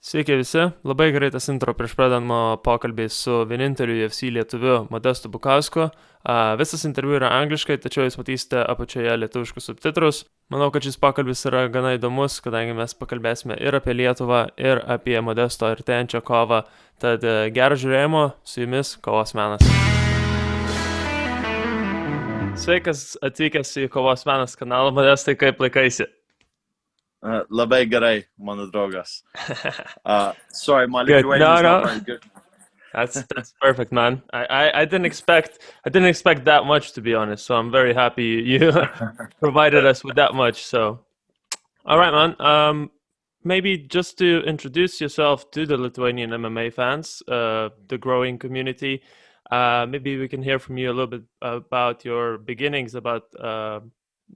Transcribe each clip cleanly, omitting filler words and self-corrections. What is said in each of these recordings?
Sveiki visi, labai gerai tas intro prieš pradedant pokalbį su vieninteliu UFC lietuviu Modestu Bukausku. Visas interviu yra angliškai, tačiau jūs matysite apačioje lietuviškus subtitrus. Manau, kad šis pokalbis yra gana įdomus, kadangi mes pakalbėsime ir apie Lietuvą, ir apie Modesto artėjančią kovą. Tad gero žiūrėjimo, su jumis Kovos Menas. Sveikas atvykęs į Kovos Menas kanalą, Modestai, kaip laikaisi? Labai gerai, mano draugas. Sorry, my Lithuanian is not very good. That's perfect, man. I didn't expect that much, to be honest. So I'm very happy you provided us with that much. So, all right, man. Maybe just to introduce yourself to the Lithuanian MMA fans, the growing community. Maybe we can hear from you a little bit about your beginnings, about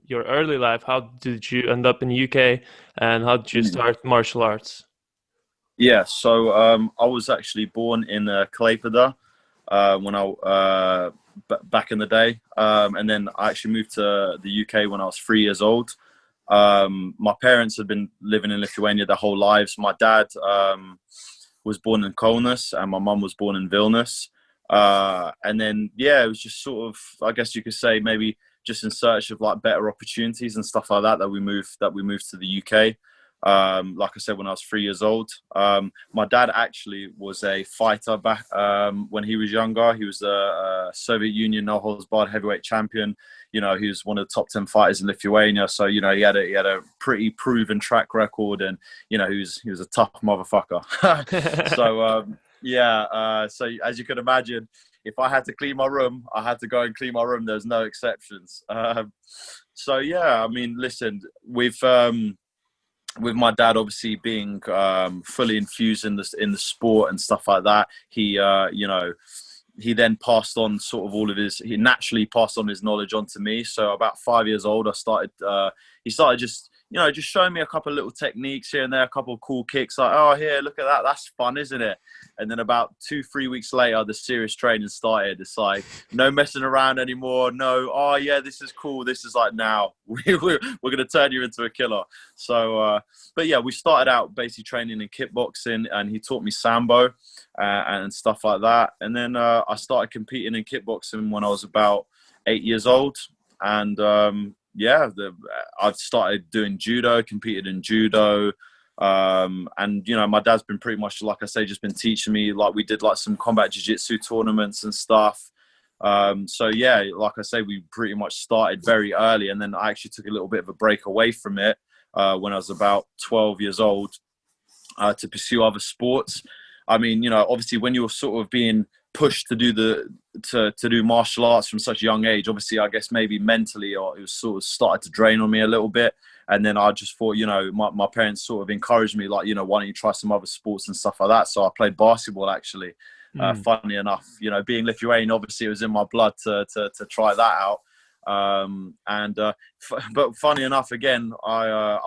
your early life. How did you end up in the UK, and how did you start martial arts? Yeah, so I was actually born in Klaipėda when back in the day, and then I actually moved to the UK when I was 3 years old. My parents had been living in Lithuania their whole lives. My dad was born in Kaunas, and my mum was born in Vilnius. And then, yeah, it was just sort of, I guess you could say, maybe just in search of like better opportunities and stuff like that, that we moved to the UK. Like I said, when I was 3 years old. My dad actually was a fighter back when he was younger. He was a Soviet Union no holds barred heavyweight champion. You know, he was one of the top 10 fighters in Lithuania. So, you know, he had a pretty proven track record, and you know, he was a tough motherfucker. So so as you can imagine, if I had to clean my room, I had to go and clean my room. There's no exceptions. So yeah, I mean, listen, with my dad obviously being fully infused in the sport and stuff like that, he he then passed on sort of he naturally passed on his knowledge onto me. So about 5 years old, he started just showing me a couple of little techniques here and there, a couple of cool kicks, like, oh, here, look at that, that's fun, isn't it? And then about 2-3 weeks later, the serious training started. It's like, no messing around anymore. No, oh yeah, this is cool. This is like, now we're going to turn you into a killer. So, but yeah, we started out basically training in kickboxing, and he taught me sambo and stuff like that. And then I started competing in kickboxing when I was about 8 years old. And I've started doing judo, competed in judo. And you know, my dad's been pretty much, like I say, just been teaching me. Like, we did like some combat jiu-jitsu tournaments and stuff. So yeah, like I say, we pretty much started very early, and then I actually took a little bit of a break away from it when I was about 12 years old to pursue other sports. I mean, you know, obviously when you're sort of being pushed to do martial arts from such a young age, obviously I guess maybe mentally, or it was sort of started to drain on me a little bit. And then I just thought, you know, my parents sort of encouraged me, like, you know, why don't you try some other sports and stuff like that. So I played basketball, actually. Funny enough, you know, being Lithuanian, obviously it was in my blood to try that out. But funny enough, again, I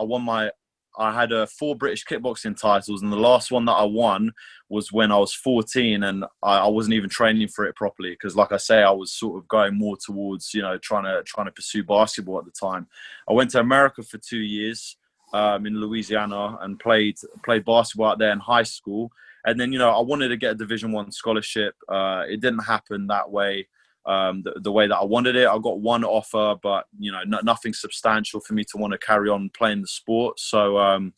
had 4 British kickboxing titles, and the last one that I won was when I was 14, and I wasn't even training for it properly, because, like I say, I was sort of going more towards, you know, trying to pursue basketball at the time. I went to America for 2 years in Louisiana and played basketball out there in high school. And then, you know, I wanted to get a Division I scholarship. It didn't happen that way. The way that I wanted it. I got one offer, but you know, nothing substantial for me to want to carry on playing the sport. So,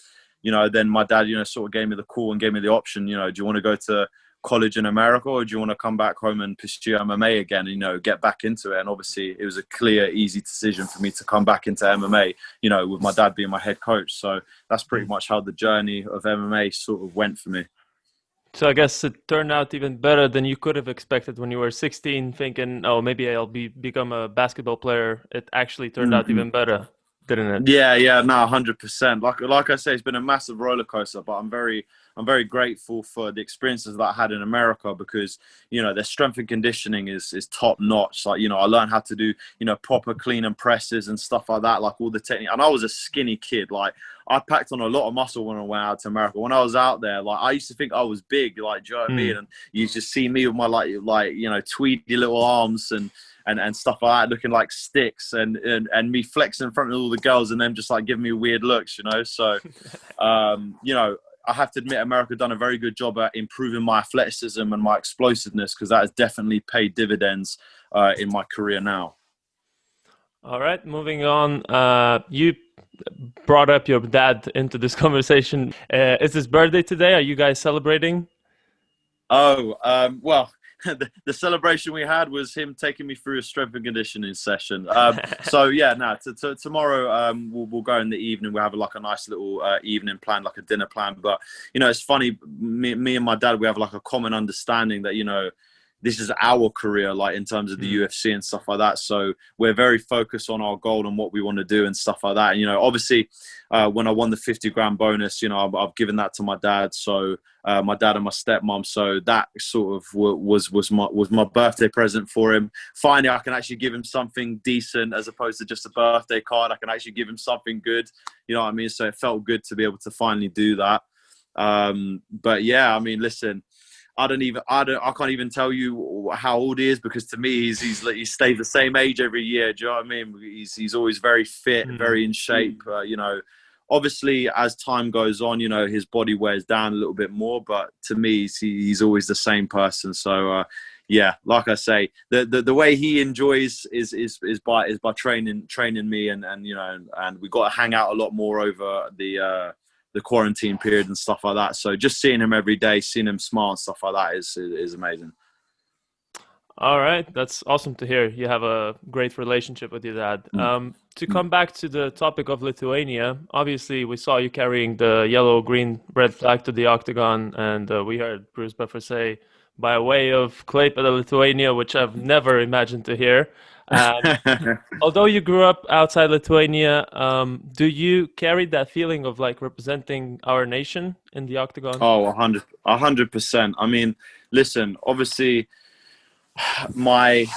you know, then my dad, you know, sort of gave me the call and gave me the option. You know, do you want to go to college in America, or do you want to come back home and pursue MMA again? And, you know, get back into it. And obviously, it was a clear, easy decision for me to come back into MMA. You know, with my dad being my head coach. So that's pretty much how the journey of MMA sort of went for me. So I guess it turned out even better than you could have expected when you were 16, thinking, oh, maybe I'll become a basketball player. It actually turned out even better, didn't it? Yeah, no, 100%. Like I say, it's been a massive roller coaster, but I'm very grateful for the experiences that I had in America, because, you know, their strength and conditioning is top notch. Like, you know, I learned how to do, you know, proper clean and presses and stuff like that, like all the technique. And I was a skinny kid. Like, I packed on a lot of muscle when I went out to America. When I was out there, like, I used to think I was big, like, do you know what I mean? And you just see me with my like you know, tweedy little arms and stuff like that, looking like sticks, and me flexing in front of all the girls, and them just like giving me weird looks, you know. So, you know, I have to admit, America done a very good job at improving my athleticism and my explosiveness, because that has definitely paid dividends in my career now. All right, moving on. You brought up your dad into this conversation. Is his birthday today? Are you guys celebrating? Oh, well, the celebration we had was him taking me through a strength and conditioning session. So yeah, tomorrow we'll go in the evening. We'll have like a nice little evening plan, like a dinner plan. But you know, it's funny. Me and my dad, we have like a common understanding that, you know, this is our career, like in terms of the UFC and stuff like that. So we're very focused on our goal and what we want to do and stuff like that. And, you know, obviously when I won the 50 grand bonus, you know, I've given that to my dad. So my dad and my stepmom. So that sort of was my birthday present for him. Finally, I can actually give him something decent as opposed to just a birthday card. I can actually give him something good. You know what I mean? So it felt good to be able to finally do that. But yeah, I mean, listen, I can't even tell you how old he is, because to me, he stayed the same age every year. Do you know what I mean? He's always very fit, very in shape. You know, obviously as time goes on, you know, his body wears down a little bit more, but to me, he's always the same person. So, yeah, like I say, the way he enjoys is by training me, and you know, and we got to hang out a lot more over the quarantine period and stuff like that. So just seeing him every day, seeing him smile and stuff like that is amazing. All right, that's awesome to hear. You have a great relationship with your dad. To come back to the topic of Lithuania, obviously we saw you carrying the yellow, green, red flag to the octagon, and we heard Bruce Buffer say, by way of Klaipėda, Lithuania, which I've never imagined to hear. Although you grew up outside Lithuania, do you carry that feeling of like representing our nation in the octagon? Oh, 100%. I mean, listen, obviously my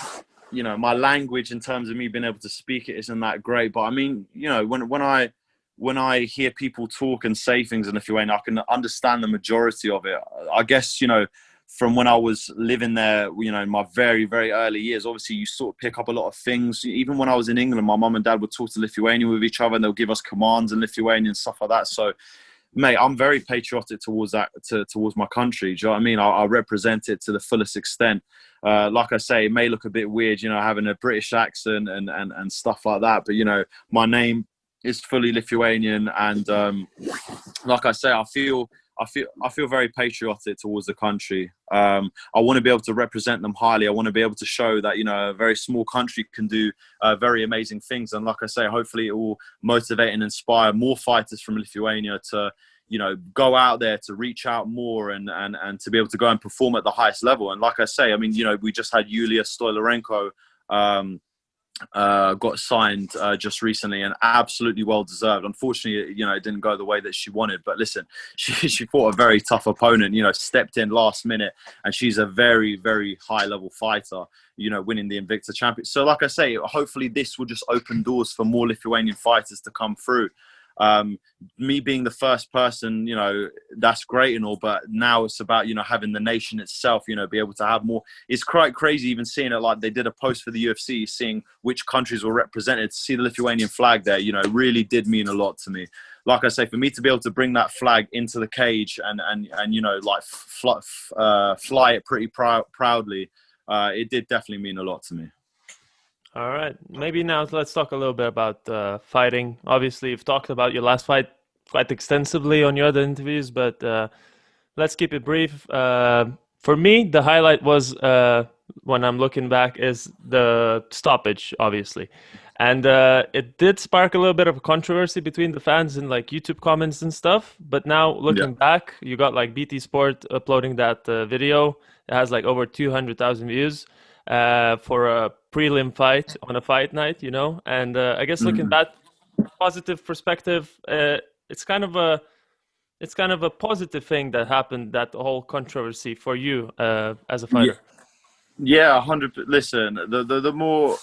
language in terms of me being able to speak it isn't that great, but I mean, you know, when I hear people talk and say things in Lithuania, I can understand the majority of it. I guess, you know, from when I was living there, you know, in my very, very early years, obviously you sort of pick up a lot of things. Even when I was in England, my mum and dad would talk to Lithuanian with each other, and they'll give us commands in Lithuanian and stuff like that. So, mate, I'm very patriotic towards that, towards my country. Do you know what I mean? I represent it to the fullest extent. Like I say, it may look a bit weird, you know, having a British accent and stuff like that. But, you know, my name is fully Lithuanian. And like I say, I feel very patriotic towards the country. I want to be able to represent them highly. I want to be able to show that, you know, a very small country can do very amazing things. And like I say, hopefully it will motivate and inspire more fighters from Lithuania to, you know, go out there, to reach out more and to be able to go and perform at the highest level. And like I say, I mean, you know, we just had Yulia Stoilarenko got signed just recently, and absolutely well deserved. Unfortunately, you know, it didn't go the way that she wanted, but listen, she fought a very tough opponent, you know, stepped in last minute, and she's a very, very high level fighter, you know, winning the Invicta Championship. So like I say, hopefully this will just open doors for more Lithuanian fighters to come through. Me being the first person, you know, that's great and all, but now it's about, you know, having the nation itself, you know, be able to have more. It's quite crazy even seeing it, like they did a post for the UFC, seeing which countries were represented. To see the Lithuanian flag there, you know, really did mean a lot to me. Like I say, for me to be able to bring that flag into the cage and you know, like fly it pretty proudly, it did definitely mean a lot to me. All right, maybe now let's talk a little bit about fighting. Obviously, you've talked about your last fight quite extensively on your other interviews, but let's keep it brief. For me, the highlight was, when I'm looking back, is the stoppage, obviously. And it did spark a little bit of a controversy between the fans in like YouTube comments and stuff. But now looking back, you got like BT Sport uploading that video. It has like over 200,000 views. For a prelim fight on a fight night, you know, and I guess looking back, positive perspective, it's kind of a positive thing that happened, that whole controversy for you as a fighter. Yeah, 100. Listen, the more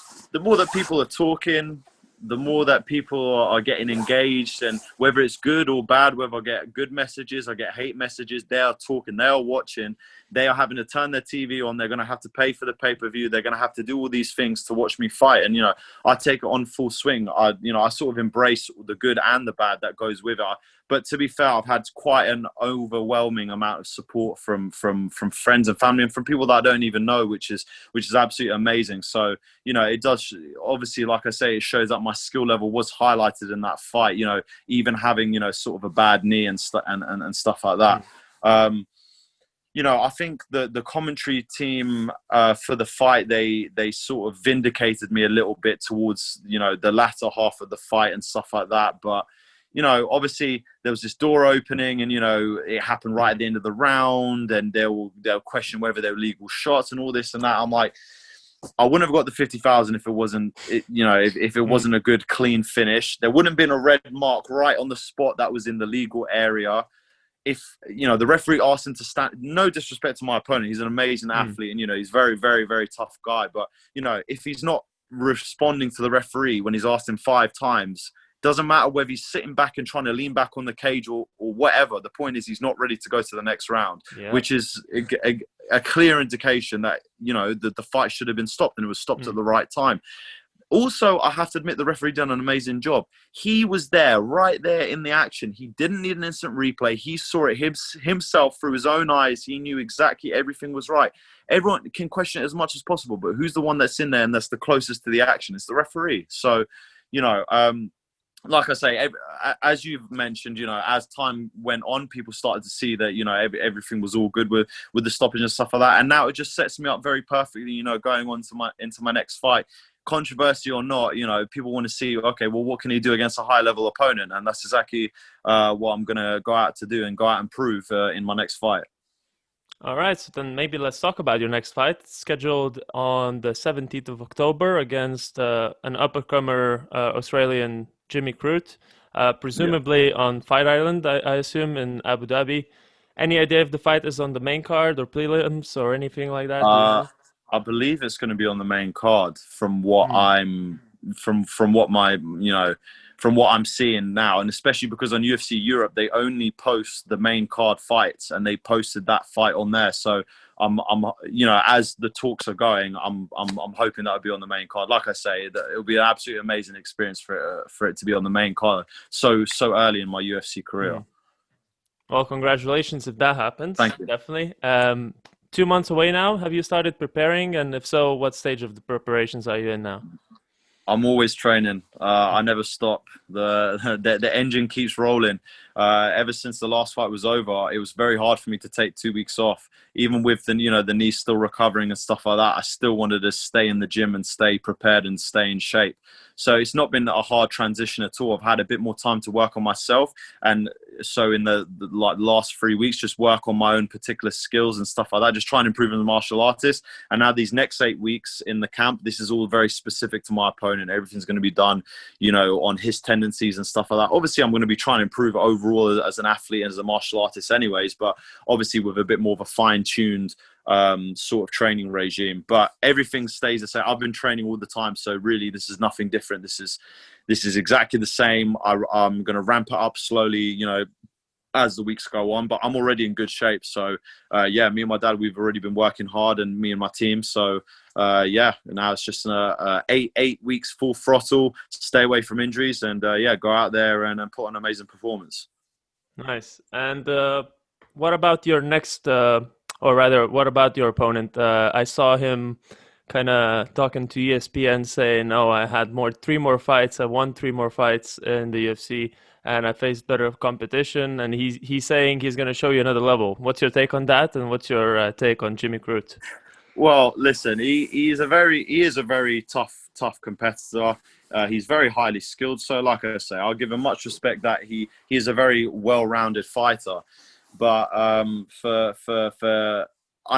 that people are talking, the more that people are getting engaged, and whether it's good or bad, whether I get good messages, I get hate messages, they are talking, they are watching, they are having to turn their TV on, they're going to have to pay for the pay-per-view, they're going to have to do all these things to watch me fight. And, you know, I take it on full swing. I sort of embrace the good and the bad that goes with it. But to be fair, I've had quite an overwhelming amount of support from friends and family and from people that I don't even know, which is absolutely amazing. So, you know, it does, obviously, like I say, it shows that my skill level was highlighted in that fight, you know, even having, you know, sort of a bad knee and stuff like that. You know, I think the commentary team for the fight, they sort of vindicated me a little bit towards, you know, the latter half of the fight and stuff like that. But, you know, obviously there was this door opening and, you know, it happened right at the end of the round, and they'll question whether they were legal shots and all this and that. I'm like, I wouldn't have got the 50,000 if it wasn't, you know, if it wasn't a good, clean finish. There wouldn't have been a red mark right on the spot that was in the legal area. If, you know, the referee asked him to stand, no disrespect to my opponent, he's an amazing athlete, and, you know, he's very, very, very tough guy. But, you know, if he's not responding to the referee when he's asked him 5 times, doesn't matter whether he's sitting back and trying to lean back on the cage or whatever. The point is he's not ready to go to the next round, which is a clear indication that, you know, the fight should have been stopped, and it was stopped at the right time. Also, I have to admit, the referee done an amazing job. He was there, right there in the action. He didn't need an instant replay. He saw it himself through his own eyes. He knew exactly everything was right. Everyone can question it as much as possible, but who's the one that's in there and that's the closest to the action? It's the referee. So, you know, like I say, as you've mentioned, you know, as time went on, people started to see that, you know, everything was all good with the stoppage and stuff like that. And now it just sets me up very perfectly, you know, going on to into my next fight. Controversy or not, you know, people want to see, okay, well, what can he do against a high-level opponent? And that's exactly what I'm going to go out to do and go out and prove in my next fight. All right, so then maybe let's talk about your next fight. It's scheduled on the 17th of October against an up-and-comer Australian Jimmy Crute, presumably on Fight Island, I assume, in Abu Dhabi. Any idea if the fight is on the main card or prelims or anything like that? I believe it's going to be on the main card from what from what I'm seeing now, and especially because on UFC Europe they only post the main card fights, and they posted that fight on there. So I'm you know, as the talks are going, I'm hoping that'll be on the main card. Like I say, that it'll be an absolutely amazing experience for it to be on the main card so early in my UFC career. Well, congratulations if that happens. Thank you. Definitely. 2 months away now. Have you started preparing? And if so, what stage of the preparations are you in now? I'm always training. I never stop. The engine keeps rolling. Ever since the last fight was over, it was very hard for me to take 2 weeks off. Even with the knee still recovering and stuff like that, I still wanted to stay in the gym and stay prepared and stay in shape. So it's not been a hard transition at all. I've had a bit more time to work on myself, and so in the last 3 weeks, just work on my own particular skills and stuff like that. Just try and improve as a martial artist. And now these next 8 weeks in the camp, this is all very specific to my opponent. Everything's going to be done, you know, on his tendencies and stuff like that. Obviously, I'm going to be trying to improve overall as an athlete and as a martial artist, anyways. But obviously, with a bit more of a fine-tuned sort of training regime, but everything stays the same. I've been training all the time, so really this is nothing different. This is exactly the same. I'm going to ramp it up slowly, you know, as the weeks go on, but I'm already in good shape. So yeah, me and my dad, we've already been working hard, and me and my team. So yeah, now it's just 8 weeks full throttle, stay away from injuries, and yeah, go out there and put on an amazing performance. Nice. And what about your next or rather, what about your opponent? I saw him kind of talking to ESPN saying, oh, I had 3 more fights. I won 3 more fights in the UFC, and I faced better competition. And he's saying he's going to show you another level. What's your take on that? And what's your take on Jimmy Crute? Well, listen, he is a very tough competitor. He's very highly skilled. So like I say, I'll give him much respect that he is a very well-rounded fighter. But I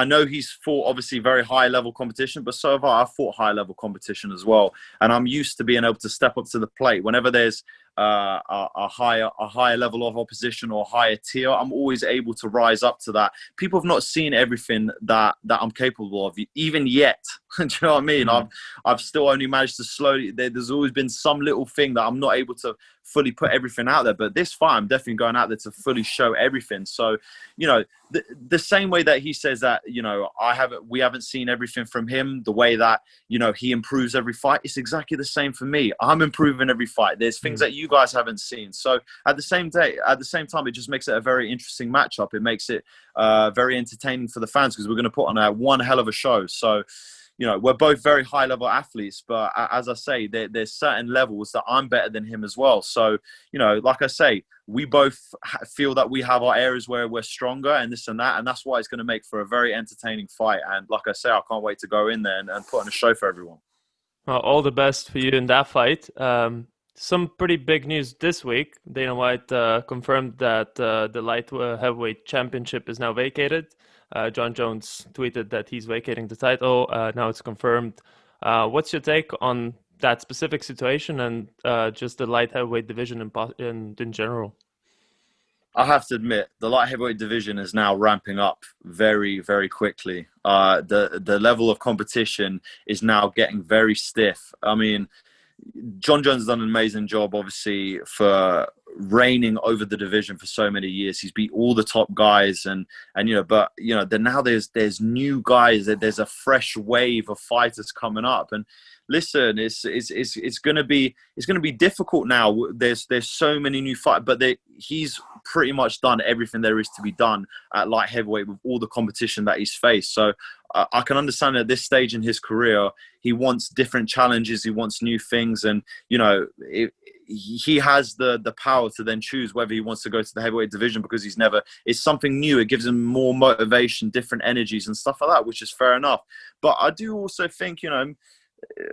know he's fought obviously very high level competition, but so have I've fought high level competition as well. And I'm used to being able to step up to the plate whenever there's a higher level of opposition or higher tier. I'm always able to rise up to that. People have not seen everything that I'm capable of even yet. Do you know what I mean? I've still only managed to slowly. There's always been some little thing that I'm not able to fully put everything out there. But this fight, I'm definitely going out there to fully show everything. So, you know, the same way that he says that, you know, we haven't seen everything from him, the way that, you know, he improves every fight, it's exactly the same for me. I'm improving every fight. There's things that you guys haven't seen. So at the same time, it just makes it a very interesting matchup. It makes it very entertaining for the fans because we're going to put on one hell of a show. So, you know, we're both very high-level athletes, but as I say, there's certain levels that I'm better than him as well. So, you know, like I say, we both feel that we have our areas where we're stronger and this and that, and that's why it's going to make for a very entertaining fight. And like I say, I can't wait to go in there and put on a show for everyone. Well, all the best for you in that fight. Some pretty big news this week. Dana White confirmed that the light heavyweight championship is now vacated. Jon Jones tweeted that he's vacating the title. Now it's confirmed. What's your take on that specific situation and just the light heavyweight division in general? I have to admit, the light heavyweight division is now ramping up very, very quickly. The level of competition is now getting very stiff. I mean, Jon Jones has done an amazing job, obviously, for reigning over the division for so many years. He's beat all the top guys, and you know, but you know, then now there's new guys. There's a fresh wave of fighters coming up, and listen, it's gonna be difficult now. There's so many new fighters, but he's pretty much done everything there is to be done at light heavyweight with all the competition that he's faced. So I can understand at this stage in his career, he wants different challenges, he wants new things, and you know, he has the power to then choose whether he wants to go to the heavyweight division because it's something new. It gives him more motivation, different energies and stuff like that, which is fair enough. But I do also think, you know,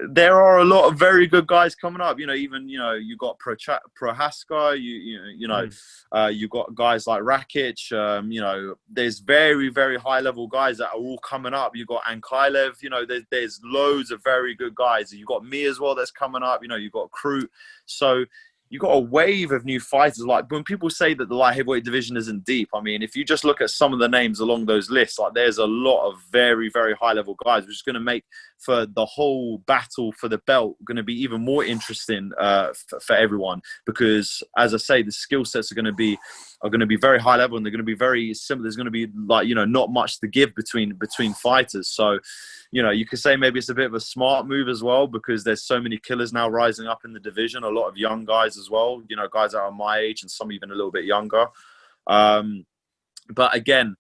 there are a lot of very good guys coming up. You know, even, you know, you got Prohaska, you got guys like Rakic. You know, there's very, very high level guys that are all coming up. You got Ankailev. You know, there's loads of very good guys. You got me as well that's coming up. You know, you got Krut. So you got a wave of new fighters. Like when people say that the light heavyweight division isn't deep, I mean, if you just look at some of the names along those lists, like there's a lot of very, very high level guys, which is going to make for the whole battle for the belt going to be even more interesting for everyone. Because as I say, the skill sets are going to be very high level and they're going to be very similar. There's going to be, like, you know, not much to give between fighters. So, you know, you could say maybe it's a bit of a smart move as well because there's so many killers now rising up in the division. A lot of young guys as well, you know, guys that are my age and some even a little bit younger. But again,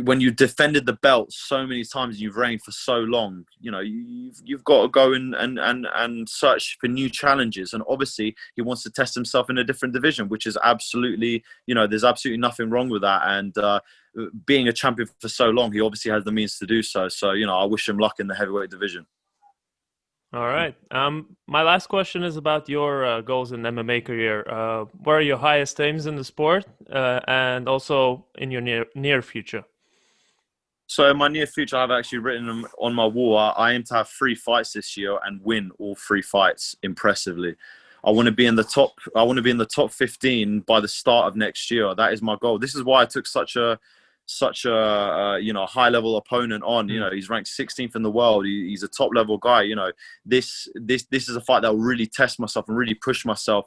when you defended the belt so many times, you've reigned for so long, you know, you've got to go and search for new challenges. And obviously he wants to test himself in a different division, which is absolutely, you know, there's absolutely nothing wrong with that. And being a champion for so long, he obviously has the means to do so. So, you know, I wish him luck in the heavyweight division. All right. My last question is about your goals in MMA career. What are your highest aims in the sport and also in your near future? So in my near future, I've actually written them on my wall. I aim to have 3 fights this year and win all 3 fights impressively. I want to be in the top 15 by the start of next year. That is my goal. This is why I took such a you know, high level opponent on. You know, he's ranked 16th in the world. He's a top level guy. You know, this is a fight that will really test myself and really push myself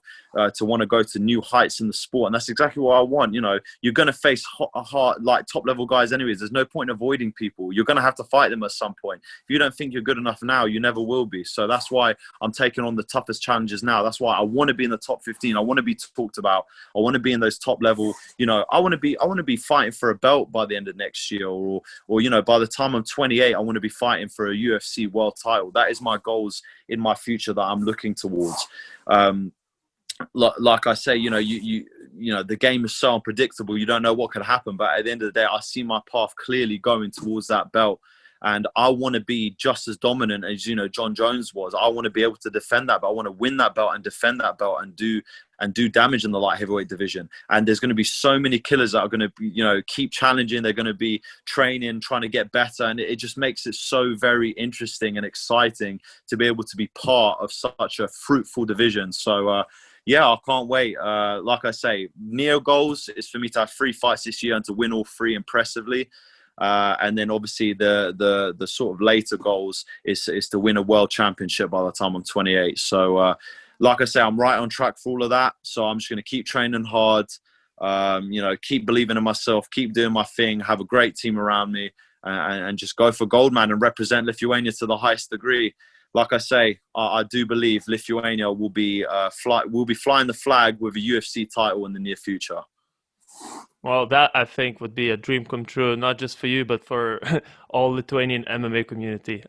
to want to go to new heights in the sport. And that's exactly what I want. You know, you're going to face hard, like top level guys anyways. There's no point in avoiding people. You're going to have to fight them at some point. If you don't think you're good enough now, you never will be. So that's why I'm taking on the toughest challenges now. That's why I want to be in the top 15. I want to be talked about. I want to be in those top level, you know, I want to be fighting for a belt by the end of next year, or you know, by the time I'm 28, I want to be fighting for a UFC world title. That is my goals in my future that I'm looking towards. Like I say, you know, you know, the game is so unpredictable. You don't know what could happen, but at the end of the day, I see my path clearly going towards that belt. And I want to be just as dominant as, you know, Jon Jones was. I want to be able to defend that, but I want to win that belt and defend that belt and do damage in the light heavyweight division. And there's going to be so many killers that are going to be, you know, keep challenging. They're going to be training, trying to get better. And it just makes it so very interesting and exciting to be able to be part of such a fruitful division. So, yeah, I can't wait. Like I say, near goals is for me to have 3 fights this year and to win all 3 impressively. And then obviously the sort of later goals is to win a world championship by the time I'm 28. So like I say, I'm right on track for all of that. So I'm just going to keep training hard, you know, keep believing in myself, keep doing my thing, have a great team around me, and just go for gold, man, and represent Lithuania to the highest degree. like I say, I do believe Lithuania will be flying the flag with a UFC title in the near future. Well, that I think would be a dream come true, not just for you, but for all Lithuanian MMA community.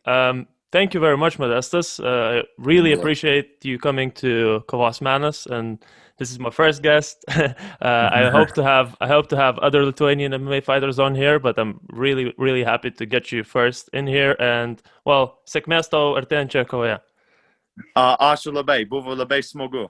Thank you very much, Modestas. I really appreciate you coming to Kovos Menas, and this is my first guest. I hope to have other Lithuanian MMA fighters on here, but I'm really, really happy to get you first in here. And well, sėkmės tau artėjančioje kovoje. Ačiū labai, buvo labai smagu.